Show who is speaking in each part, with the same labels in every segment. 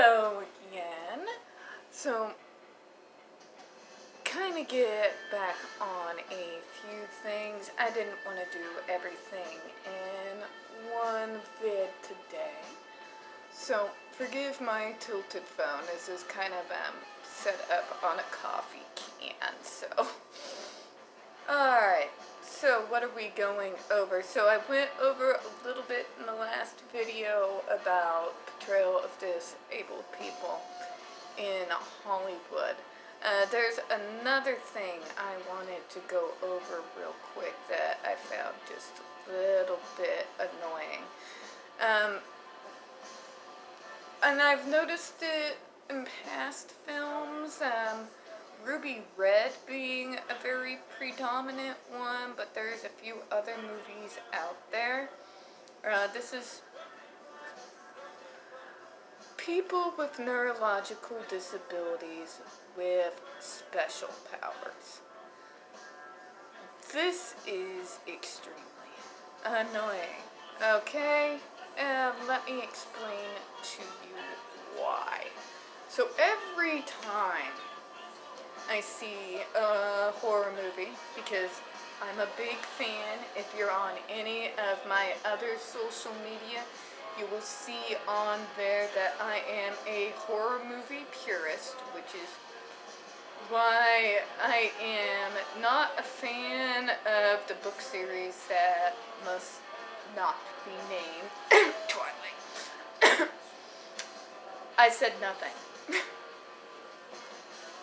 Speaker 1: Hello again. So, kind of get back on a few things. I didn't want to do everything in one vid today. So, forgive my tilted phone. This is kind of set up on a coffee can. So, alright. So, what are we going over? So, I went over a little bit in the last video about portrayal of disabled people in Hollywood. There's another thing I wanted to go over real quick that I found just a little bit annoying. And I've noticed it in past films, Ruby Red being a very predominant one, but there's a few other movies out there. This is people with neurological disabilities with special powers. This is extremely annoying. Okay? Let me explain to you why. So every time I see a horror movie, because I'm a big fan, if you're on any of my other social media, you will see on there that I am a horror movie purist, which is why I am not a fan of the book series that must not be named Twilight. I said nothing.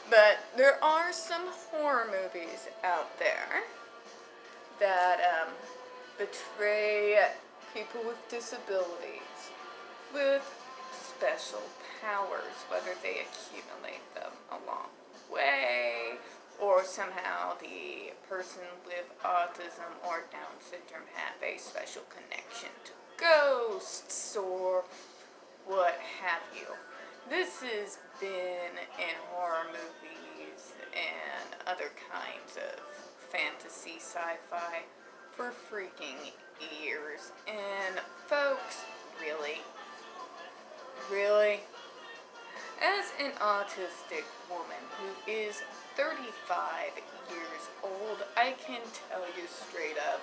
Speaker 1: But there are some horror movies out there that betray people with disabilities with special powers, whether they accumulate them along the way, or somehow the person with autism or Down syndrome have a special connection to ghosts or what have you. This has been in horror movies and other kinds of fantasy sci-fi for freaking years. And folks, really? As an autistic woman who is 35 years old, I can tell you straight up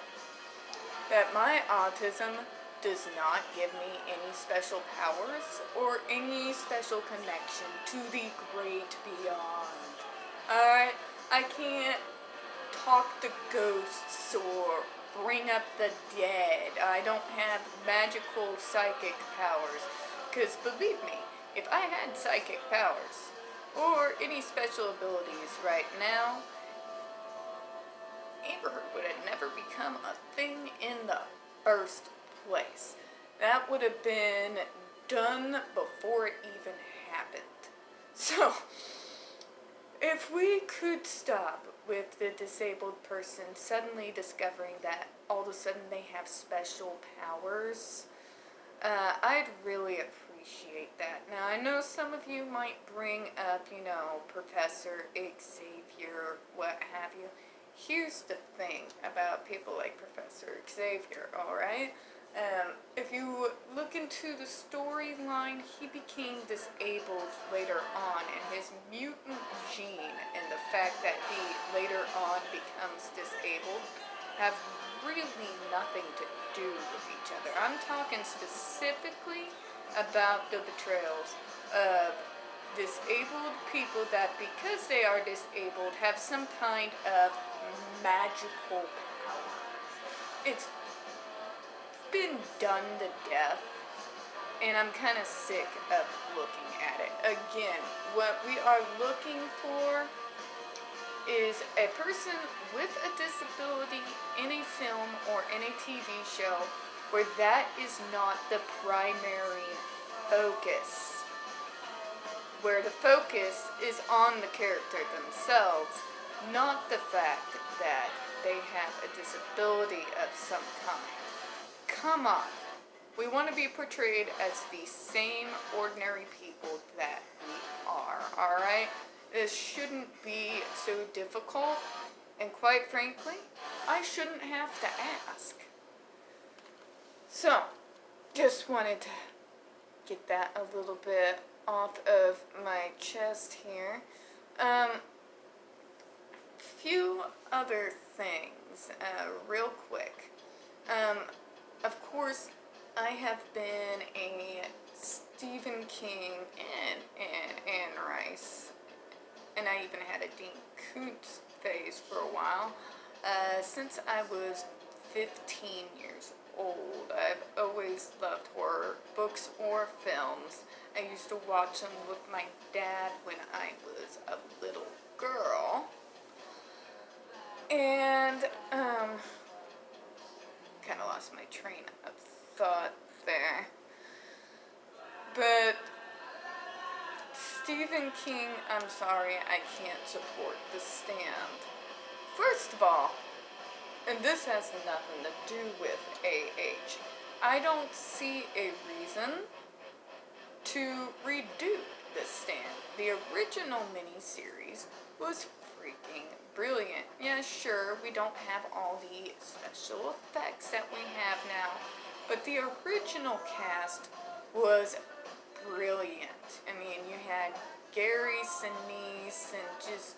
Speaker 1: that my autism does not give me any special powers or any special connection to the great beyond. Alright? I can't talk to ghosts or bring up the dead. I don't have magical psychic powers. Because believe me, if I had psychic powers or any special abilities right now, Amber would have never become a thing in the first place. That would have been done before it even happened. So, if we could stop with the disabled person suddenly discovering that all of a sudden they have special powers, I'd really appreciate that. Now, I know some of you might bring up, Professor Xavier, what have you. Here's the thing about people like Professor Xavier, alright? If you look into the storyline, he became disabled later on, and his mutant gene and the fact that he later on becomes disabled have really nothing to do with each other. I'm talking specifically about the portrayals of disabled people that, because they are disabled, have some kind of magical power. It's been done to death, and I'm kind of sick of looking at it. Again, what we are looking for is a person with a disability in a film or in a TV show where that is not the primary focus. Where the focus is on the character themselves, not the fact that they have a disability of some kind. Come on. We want to be portrayed as the same ordinary people that we are, alright? This shouldn't be so difficult, and quite frankly, I shouldn't have to ask. So, just wanted to get that a little bit off of my chest here. Few other things, real quick. Of course, I have been a Stephen King and Rice, and I even had a Dean Koontz phase for a while, since I was 15 years old. I've always loved horror books or films. I used to watch them with my dad when I was a little girl. And, kind of lost my train of thought there. But Stephen King, I'm sorry, I can't support The Stand. First of all, and this has nothing to do with AH, I don't see a reason to redo The Stand. The original miniseries was freaking brilliant. Yeah, sure, we don't have all the special effects that we have now, but the original cast was brilliant. I mean, you had Gary Sinise and just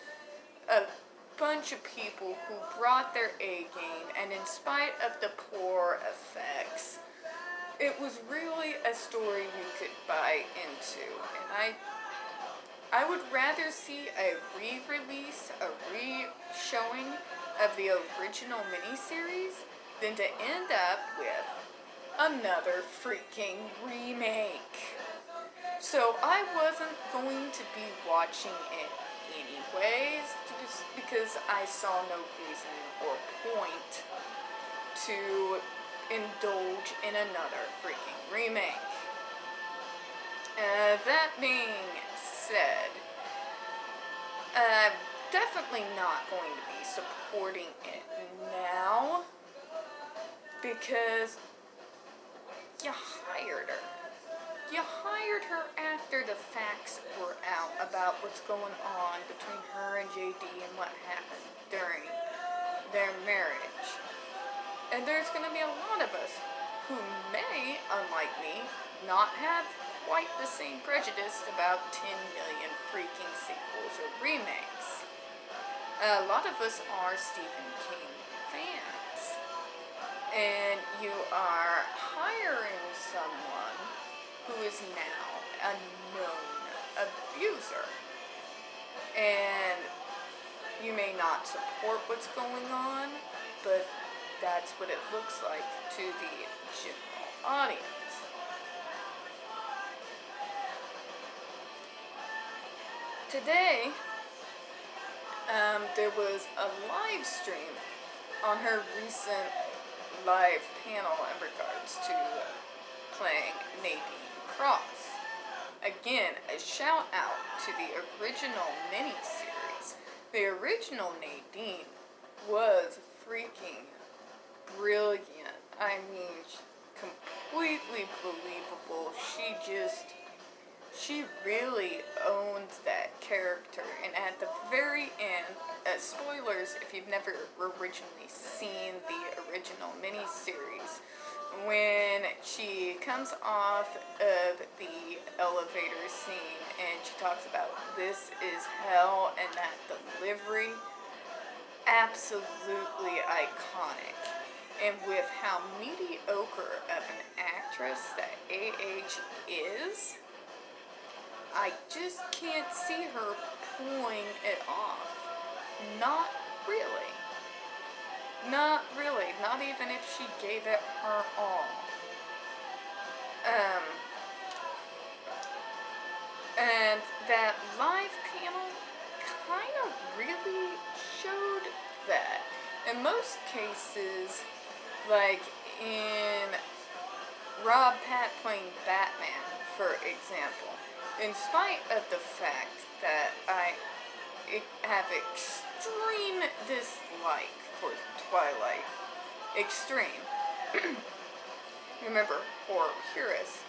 Speaker 1: a bunch of people who brought their A game, and in spite of the poor effects, it was really a story you could buy into. And I would rather see a re-release, a re-showing of the original miniseries than to end up with another freaking remake. So I wasn't going to be watching it anyways, just because I saw no reason or point to indulge in another freaking remake. That being said, I'm definitely not going to be supporting it now because you hired her. You hired her after the facts were out about what's going on between her and JD and what happened during their marriage. And there's going to be a lot of us who may, unlike me, not have quite the same prejudice about 10 million freaking sequels or remakes. A lot of us are Stephen King fans. And you are hiring someone who is now a known abuser. And you may not support what's going on, but that's what it looks like to the general audience. Today, there was a live stream on her recent live panel in regards to playing Nadine Cross. Again, a shout out to the original miniseries. The original Nadine was freaking brilliant. I mean, completely believable. She really owned that character. And at the very end, spoilers if you've never originally seen the original miniseries, when she comes off of the elevator scene and she talks about this is hell and that delivery, absolutely iconic. And with how mediocre of an actress that AH is, I just can't see her pulling it off. Not really. Not really. Not even if she gave it her all. And that live panel kind of really showed that. In most cases, like in Rob Pat playing Batman, for example, in spite of the fact that I have extreme dislike for Twilight, extreme, remember, horror purists,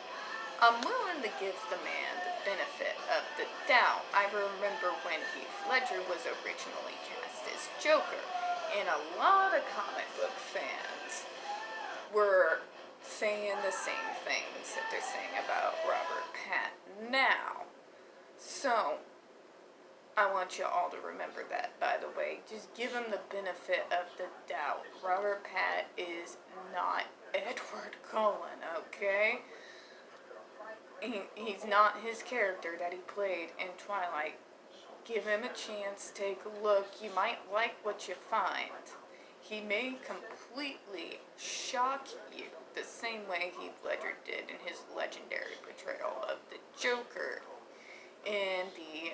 Speaker 1: I'm willing to give the man the benefit of the doubt. I remember when Heath Ledger was originally cast as Joker, and a lot of comic book fans were saying the same things that they're saying about Robert Pattinson now. So, I want you all to remember that, by the way. Just give him the benefit of the doubt. Robert Pat is not Edward Cullen, okay? He's not his character that he played in Twilight. Give him a chance, take a look. You might like what you find. He may completely shock you the same way Heath Ledger did in his legendary portrayal of the Joker in the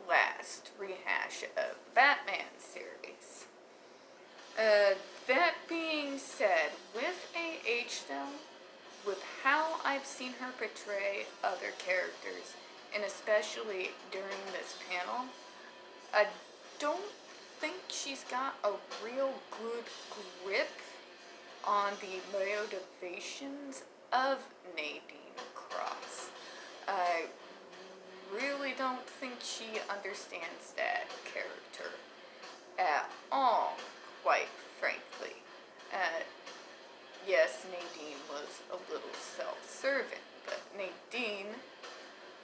Speaker 1: last rehash of the Batman series. That being said, with A.H. though, with how I've seen her portray other characters, and especially during this panel, I don't think she's got a real good grip on the motivations of Nadine Cross. I really don't think she understands that character at all, quite frankly. Yes, Nadine was a little self-serving, but Nadine,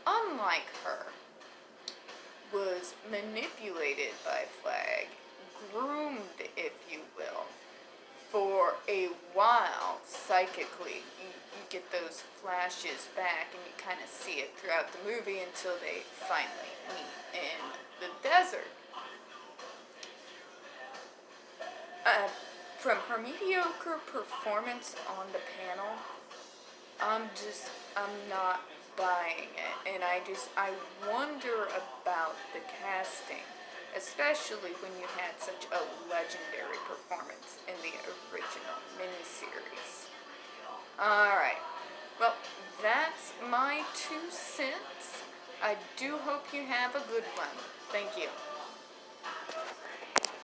Speaker 1: unlike her, was manipulated by Flag, groomed, if you will, for a while psychically. You get those flashes back and you kind of see it throughout the movie until they finally meet in the desert. From her mediocre performance on the panel, I'm not buying it. And I wonder about the casting, especially when you had such a legendary performance in the original miniseries. Alright, well, that's my 2 cents. I do hope you have a good one. Thank you.